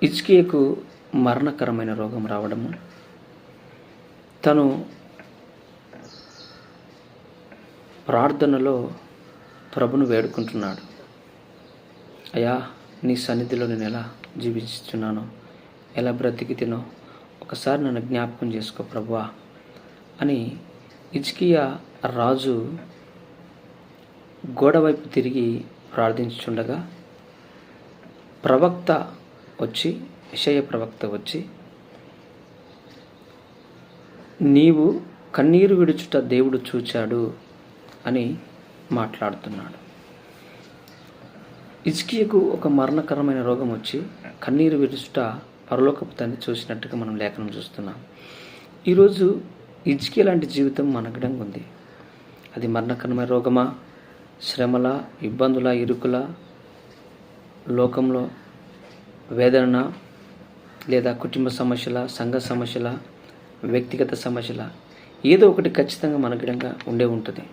హిజ్కియాకు మరణకరమైన రోగం రావడము, తను ప్రార్థనలో ప్రభును వేడుకుంటున్నాడు. అయ్యా, నీ సన్నిధిలో నేను ఎలా జీవిస్తున్నానో, ఎలా బ్రతికితినో ఒకసారి నన్ను జ్ఞాపకం చేసుకో ప్రభువా అని హిజ్కియా రాజు గోడవైపు తిరిగి ప్రార్థించుచుండగా యెషయా ప్రవక్త వచ్చి నీవు కన్నీరు విడుచుట దేవుడు చూచాడు అని మాట్లాడుతున్నాడు. హిజ్కియాకు ఒక మరణకరమైన రోగం వచ్చి కన్నీరు విడుచుట పరలోకపు తండ్రి చూసినట్టుగా మనం లేఖనం చూస్తున్నాం. ఈరోజు హిజ్కియా లాంటి జీవితం మనగడంగా ఉంది. అది మరణకరమైన రోగమా, శ్రమల, ఇబ్బందుల, ఇరుకుల, లోకంలో వేదన, లేదా కుటుంబ సమస్యల, సంఘ సమస్యల, వ్యక్తిగత సమస్యల, ఏదో ఒకటి ఖచ్చితంగా మనగడంగా ఉండే ఉంటుంది.